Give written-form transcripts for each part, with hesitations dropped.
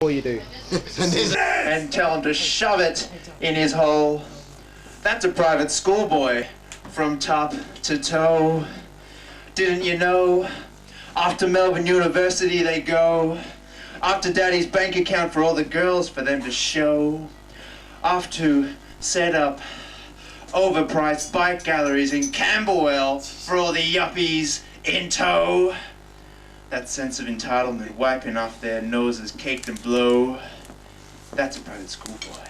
All you do. And tell him to shove it in his hole. That's a private schoolboy from top to toe. Didn't you know? Off to Melbourne University they go. Off to Daddy's bank account for all the girls for them to show. Off to set up overpriced bike galleries in Camberwell for all the yuppies in tow. That sense of entitlement wiping off their noses caked and blow. That's a private schoolboy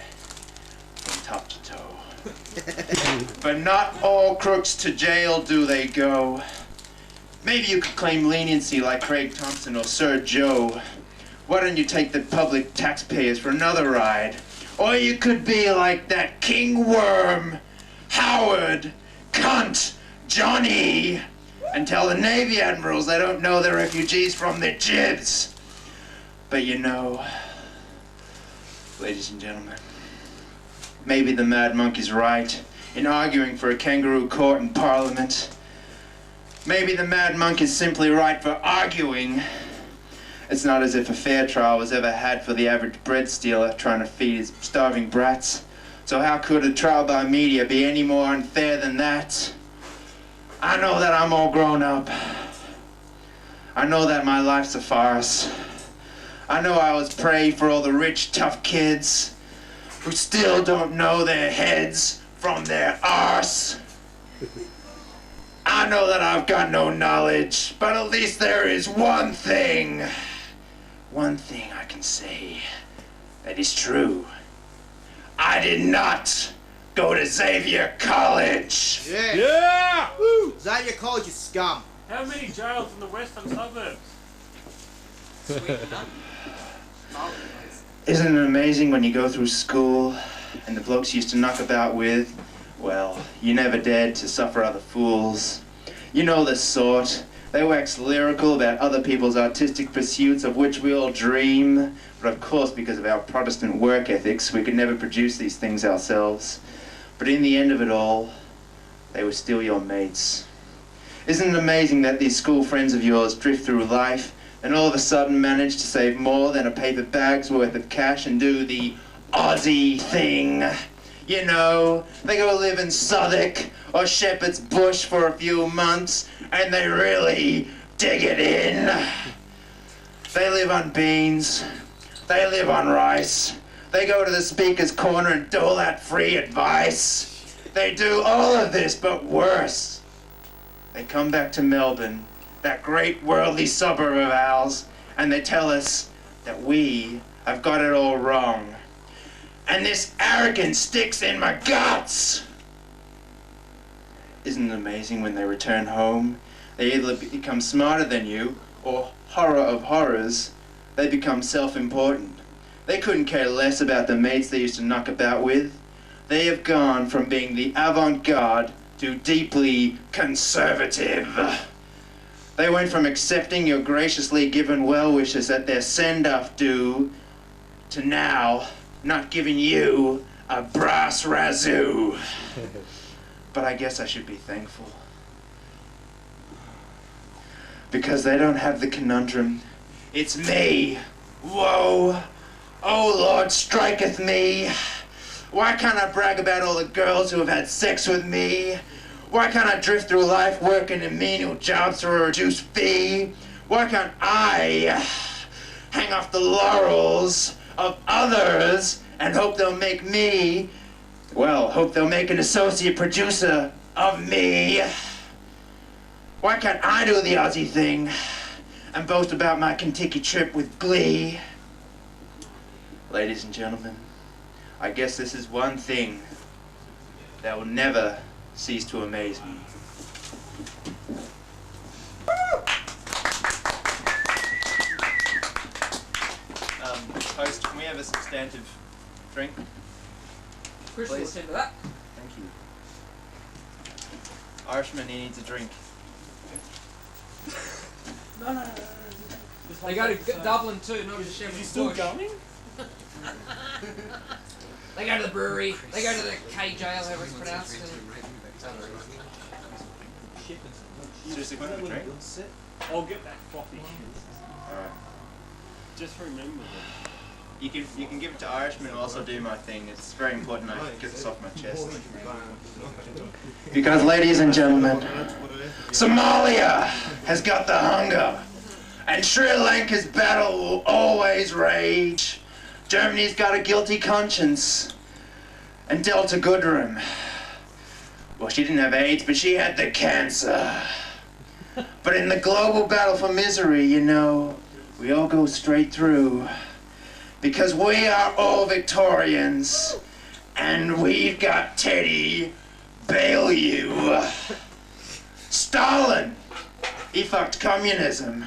from top to toe. But not all crooks to jail do they go. Maybe you could claim leniency like Craig Thompson or Sir Joe. Why don't you take the public taxpayers for another ride? Or you could be like that King Worm, Howard, Cunt, Johnny, and tell the Navy admirals they don't know they're refugees from their jibs. But you know, ladies and gentlemen, maybe the Mad Monkey's right in arguing for a kangaroo court in Parliament. Maybe the Mad Monk is simply right for arguing. It's not as if a fair trial was ever had for the average bread stealer trying to feed his starving brats. So how could a trial by media be any more unfair than that? I know that I'm all grown up. I know that my life's a farce. I know I was prey for all the rich, tough kids who still don't know their heads from their arse. I know that I've got no knowledge, but at least there is one thing I can say that is true. I did not go to Xavier College. Yeah! Woo! Is that your college, you scum? How many jails in the western suburbs? Isn't it amazing when you go through school and the blokes you used to knock about with, well, you never dared to suffer other fools. You know the sort. They wax lyrical about other people's artistic pursuits of which we all dream, but of course because of our Protestant work ethics we could never produce these things ourselves. But in the end of it all, they were still your mates. Isn't it amazing that these school friends of yours drift through life and all of a sudden manage to save more than a paper bag's worth of cash and do the Aussie thing? You know, they go live in Southwark or Shepherd's Bush for a few months and they really dig it in. They live on beans. They live on rice. They go to the speaker's corner and dole out free advice. They do all of this, but worse. They come back to Melbourne, that great worldly suburb of ours, and they tell us that we have got it all wrong. And this arrogance sticks in my guts. Isn't it amazing when they return home? They either become smarter than you, or, horror of horrors, they become self-important. They couldn't care less about the mates they used to knock about with. They have gone from being the avant-garde to deeply conservative. They went from accepting your graciously given well wishes at their send-off due to now not giving you a brass razoo. But I guess I should be thankful. Because they don't have the conundrum. It's me. Whoa. Oh Lord, striketh me. Why can't I brag about all the girls who have had sex with me? Why can't I drift through life working in menial jobs for a reduced fee? Why can't I hang off the laurels of others and hope they'll make me, well, hope they'll make an associate producer of me? Why can't I do the Aussie thing and boast about my Kentucky trip with glee? Ladies and gentlemen, I guess this is one thing that will never cease to amaze me. Host, can we have a substantive drink? Chris will attend to that. Thank you. Irishman, he needs a drink. No. They go to Dublin too, not just Shepherd's Bush. Is he still going? They go to the brewery. They go to the K jail, however it's pronounced. Seriously, can I have a drink? I'll get that coffee. Alright. Just remember that. You can give it to Irishmen who also do my thing. It's very important I get this off my chest. Because, ladies and gentlemen, Somalia has got the hunger, and Sri Lanka's battle will always rage. Germany's got a guilty conscience, and Delta Goodrem, well, she didn't have AIDS, but she had the cancer. But in the global battle for misery, you know, we all go straight through. Because we are all Victorians, and we've got Teddy Bailey. Stalin, he fucked communism.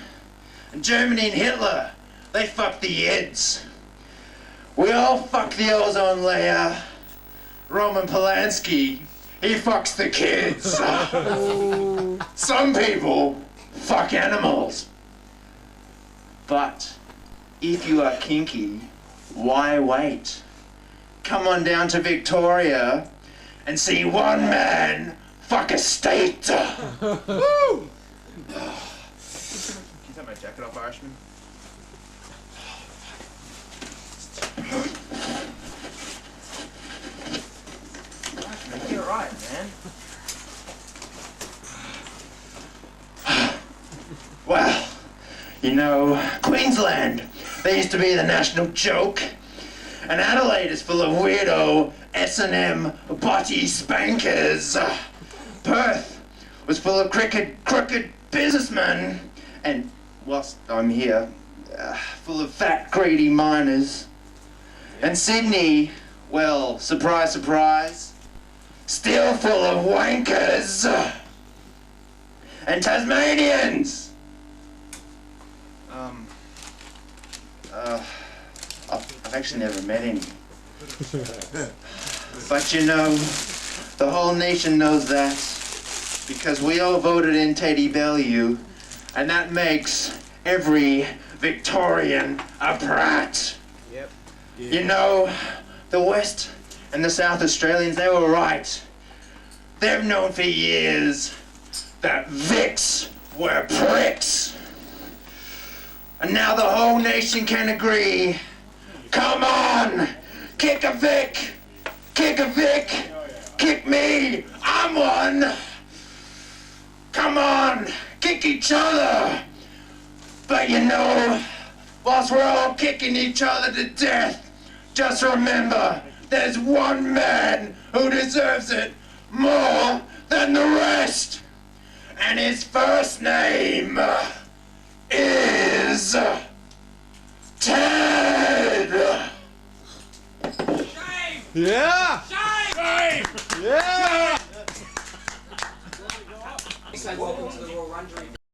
And Germany and Hitler, they fucked the Yids. We all fuck the ozone layer. Roman Polanski, he fucks the kids. Some people fuck animals. But if you are kinky, why wait? Come on down to Victoria and see one man fuck a state. Woo! Can you take my jacket off, Irishman? Irishman, you're right, man. Well, you know, Queensland, they used to be the national joke. And Adelaide is full of weirdo S&M body spankers. Perth was full of crooked businessmen. And whilst I'm here, full of fat, greedy miners. And Sydney, well, surprise, surprise, still full of wankers. And Tasmanians. I've actually never met any. But you know, the whole nation knows that because we all voted in Teddy Bellew, and that makes every Victorian a prat. Yep. You know, the West and the South Australians, they were right. They've known for years that Vics were pricks. And now the whole nation can agree. Come on! Kick a Vic! Kick a Vic! Kick me! I'm one! Come on! Kick each other! But you know, whilst we're all kicking each other to death, just remember, there's one man who deserves it more than the rest! And his first name is Ted! Shame! Yeah! Shame! Yeah! Welcome to the Royal Run